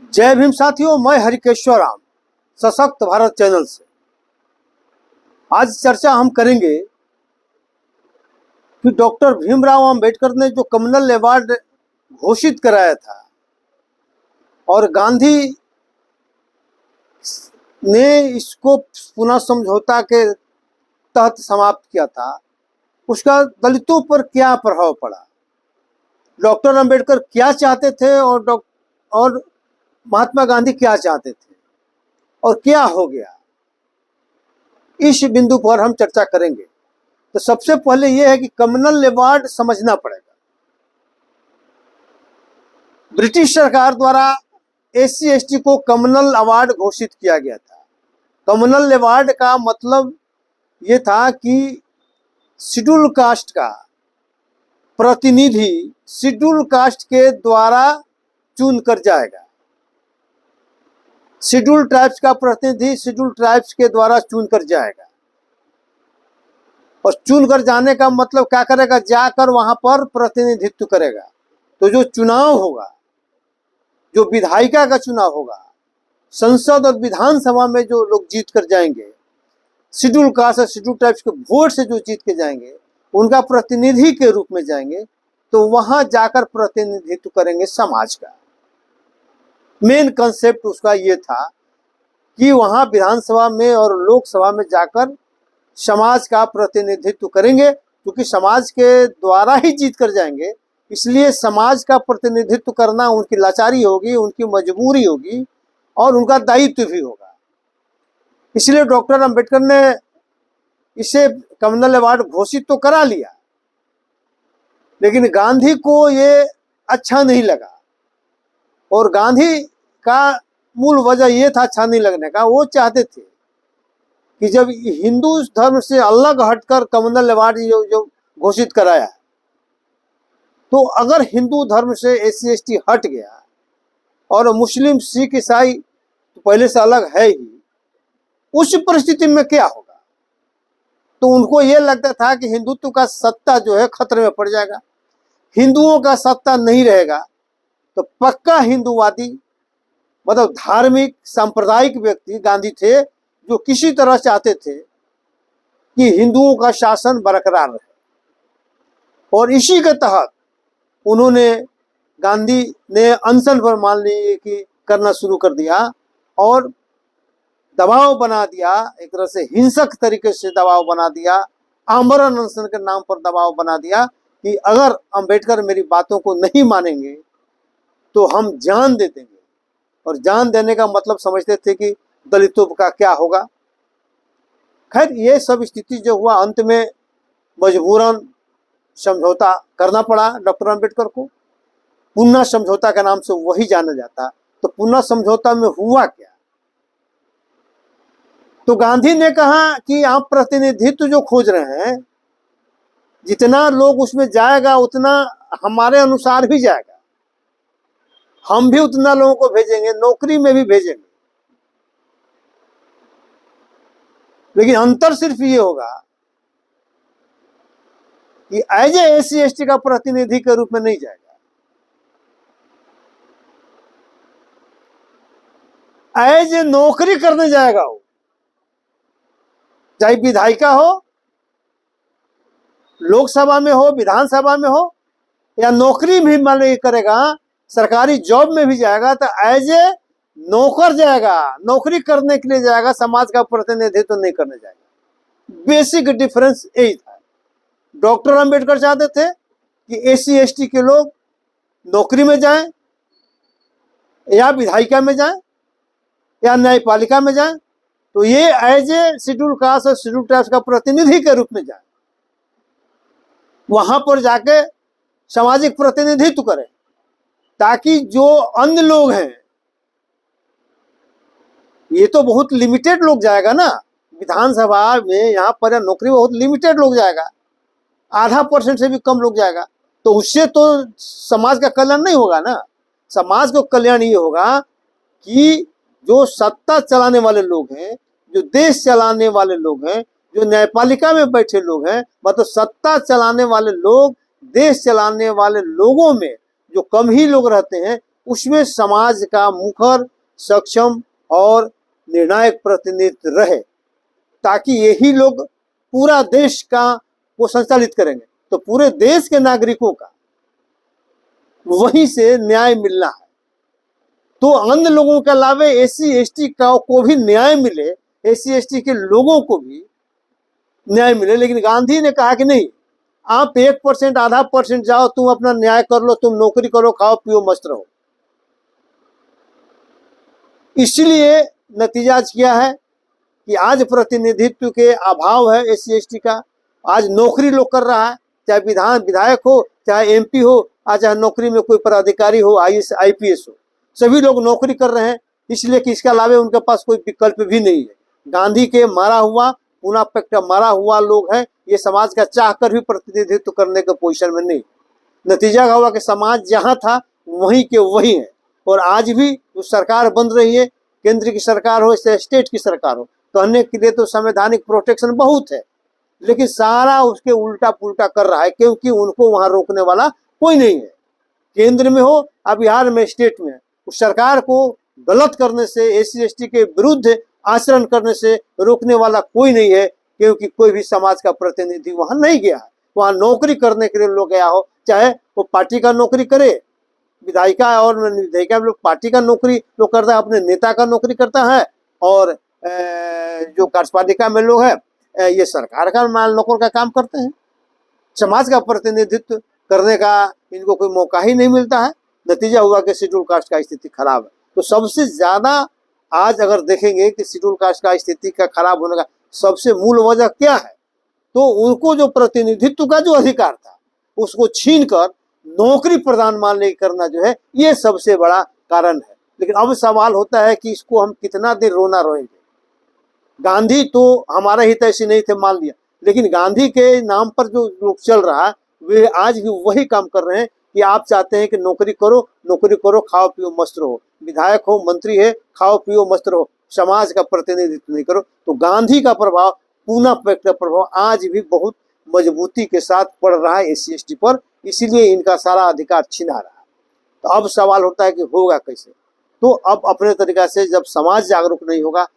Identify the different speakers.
Speaker 1: जय भीम साथियों, मैं हरिकेश्वर राम सशक्त भारत चैनल से। आज चर्चा हम करेंगे कि डॉक्टर भीमराव अंबेडकर ने जो कम्युनल अवार्ड घोषित कराया था और गांधी ने इसको पुनः समझौता के तहत समाप्त किया था, उसका दलितों पर क्या प्रभाव पड़ा, डॉक्टर अंबेडकर क्या चाहते थे और महात्मा गांधी क्या चाहते थे और क्या हो गया, इस बिंदु पर हम चर्चा करेंगे। तो सबसे पहले यह है कि कम्युनल अवार्ड समझना पड़ेगा। ब्रिटिश सरकार द्वारा एससी एसटी को कम्युनल अवार्ड घोषित किया गया था। कम्युनल अवार्ड का मतलब ये था कि शेड्यूल कास्ट का प्रतिनिधि शेड्यूल कास्ट के द्वारा चुन कर जाएगा। शेड्यूल ट्राइब्स का प्रतिनिधि शेड्यूल ट्राइब्स के द्वारा चुन कर जाएगा और चुन कर जाने का मतलब क्या करेगा, जाकर वहां पर प्रतिनिधित्व करेगा। तो जो चुनाव होगा, जो विधायिका का चुनाव होगा, संसद और विधानसभा में जो लोग जीत कर जाएंगे, शेड्यूल कास्ट और शेड्यूल ट्राइब्स के वोट से जो जीत के जाएंगे, उनका प्रतिनिधि के रूप में जाएंगे, तो वहां जाकर प्रतिनिधित्व करेंगे समाज का। मेन कंसेप्ट उसका ये था कि वहां विधानसभा में और लोकसभा में जाकर समाज का प्रतिनिधित्व करेंगे, क्योंकि समाज के द्वारा ही जीत कर जाएंगे। इसलिए समाज का प्रतिनिधित्व करना उनकी लाचारी होगी, उनकी मजबूरी होगी और उनका दायित्व भी होगा। इसलिए डॉक्टर अंबेडकर ने इसे कम्युनल अवार्ड घोषित तो करा लिया, लेकिन गांधी को ये अच्छा नहीं लगा। और गांधी का मूल वजह ये था अच्छा नहीं लगने का, वो चाहते थे कि जब हिंदू धर्म से अलग हटकर कम्युनल अवार्ड जो घोषित कराया, तो अगर हिंदू धर्म से एससी एसटी हट गया और मुस्लिम सिख ईसाई तो पहले से अलग है ही, उस परिस्थिति में क्या होगा। तो उनको ये लगता था कि हिंदुत्व का सत्ता जो है खतरे में पड़ जाएगा, हिंदुओं का सत्ता नहीं रहेगा। तो पक्का हिंदूवादी मतलब धार्मिक सांप्रदायिक व्यक्ति गांधी थे, जो किसी तरह चाहते थे कि हिंदुओं का शासन बरकरार रहे। और इसी के तहत उन्होंने गांधी ने अनशन पर मान लीजिए कि करना शुरू कर दिया और दबाव बना दिया, एक तरह से हिंसक तरीके से दबाव बना दिया, आमरण अनशन के नाम पर दबाव बना दिया कि अगर अंबेडकर मेरी बातों को नहीं मानेंगे तो हम जान दे देंगे। और जान देने का मतलब समझते थे कि दलितों का क्या होगा। खैर, ये सब स्थिति जो हुआ, अंत में मजबूरन समझौता करना पड़ा डॉक्टर अंबेडकर को। पुन्ना समझौता के नाम से वही जाना जाता। तो पुन्ना समझौता में हुआ क्या, तो गांधी ने कहा कि आप प्रतिनिधित्व जो खोज रहे हैं, जितना लोग उसमें जाएगा उतना हमारे अनुसार भी जाएगा, हम भी उतना लोगों को भेजेंगे, नौकरी में भी भेजेंगे। लेकिन अंतर सिर्फ ये होगा कि एज ए एससी एसटी का प्रतिनिधि के रूप में नहीं जाएगा, एज ए नौकरी करने जाएगा वो, चाहे विधायिका हो, लोकसभा में हो, विधानसभा में हो, या नौकरी भी मान लीजिए करेगा, सरकारी जॉब में भी जाएगा, तो एज ए नौकर जाएगा, नौकरी करने के लिए जाएगा, समाज का प्रतिनिधित्व नहीं करने जाएगा। बेसिक डिफरेंस यही था। डॉक्टर अंबेडकर चाहते थे कि एससी एसटी के लोग नौकरी में जाएं, या विधायिका में जाएं, या न्यायपालिका में जाएं, तो ये एज ए शेड्यूल कास्ट और शेड्यूल ट्राइब्स का प्रतिनिधि के रूप में जाए, वहां पर जाके सामाजिक प्रतिनिधित्व करें, ताकि जो अन्य लोग हैं, ये तो बहुत लिमिटेड लोग जाएगा ना विधानसभा में, यहाँ पर नौकरी बहुत लिमिटेड लोग जाएगा, 0.5% से भी कम लोग जाएगा। तो उससे तो समाज का कल्याण नहीं होगा ना। समाज को कल्याण ये होगा कि जो सत्ता चलाने वाले लोग हैं, जो देश चलाने वाले लोग हैं, जो न्यायपालिका में बैठे लोग हैं, मतलब सत्ता चलाने वाले लोग, देश चलाने वाले लोगों में जो कम ही लोग रहते हैं, उसमें समाज का मुखर, सक्षम और निर्णायक प्रतिनिधित्व रहे, ताकि यही लोग पूरा देश का को संचालित करेंगे। तो पूरे देश के नागरिकों का वहीं से न्याय मिलना है। तो अन्य लोगों के अलावा एससी एसटी को भी न्याय मिले, एससी एसटी के लोगों को भी न्याय मिले। लेकिन गांधी ने कहा कि नहीं, आप 1%, आधा % जाओ, तुम अपना न्याय कर लो, तुम नौकरी करो, खाओ पियो, मस्त रहो। इसलिए नतीजा क्या है कि आज प्रतिनिधित्व के अभाव है एससी एसटी का। आज नौकरी लोग कर रहा है, चाहे विधायक हो, चाहे एमपी हो, चाहे नौकरी में कोई पदाधिकारी हो, आईएएस आईपीएस हो, सभी लोग नौकरी कर रहे हैं, इसलिए कि इसके अलावा उनके पास कोई विकल्प भी नहीं है। गांधी के मारा हुआ, पूना पैक्टा मारा हुआ लोग हैं, ये समाज का चाह कर भी प्रतिनिधित्व करने के पोजीशन में नहीं। नतीजा क्या हुआ कि समाज जहां था वहीं के वहीं है। और आज भी जो सरकार बन रही है, केंद्र की सरकार हो या स्टेट की सरकार हो, कहने के लिए तो संवैधानिक प्रोटेक्शन बहुत है, लेकिन सारा उसके उल्टा पुल्टा कर रहा है, क्योंकि उनको वहां रोकने वाला कोई नहीं है। केंद्र में हो या बिहार में, स्टेट में, उस सरकार को गलत करने से, एससी एसटी के विरुद्ध आचरण करने से रोकने वाला कोई नहीं है, क्योंकि कोई भी समाज का प्रतिनिधि वहां नहीं गया है। वहां नौकरी करने के लिए लोग गया हो, चाहे वो पार्टी का नौकरी करे, विधायिका और विधायिका लोग पार्टी का नौकरी लोग करता है, अपने नेता का नौकरी करता है, और जो कार्यपालिका में लोग है ये सरकार का नौकर का काम करते हैं। समाज का प्रतिनिधित्व करने का इनको कोई मौका ही नहीं मिलता है। नतीजा हुआ कि शेड्यूल कास्ट का स्थिति खराब है। तो सबसे ज्यादा आज अगर देखेंगे कि शेड्यूल कास्ट का स्थिति का खराब होने का सबसे मूल वजह क्या है, तो उनको जो प्रतिनिधित्व का जो अधिकार था उसको छीनकर नौकरी प्रदान मान नहीं करना जो है, ये सबसे बड़ा कारण है। लेकिन अब सवाल होता है कि इसको हम कितना देर रोना रोएंगे। गांधी तो हमारा हित ऐसे नहीं थे, मान लिया, लेकिन गांधी के नाम पर जो लोग चल रहा है वे आज भी वही काम कर रहे हैं कि आप चाहते हैं कि नौकरी करो, खाओ पियो मस्त रहो, विधायक हो, मंत्री है, खाओ पियो मस्त रहो, समाज का प्रतिनिधित्व नहीं करो। तो गांधी का प्रभाव, पूना पैक्ट का प्रभाव आज भी बहुत मजबूती के साथ पड़ रहा है एससी एसटी पर, इसीलिए इनका सारा अधिकार छिना रहा है। तो अब सवाल होता है कि होगा कैसे। तो अब अपने तरीका से जब समाज जागरूक नहीं होगा,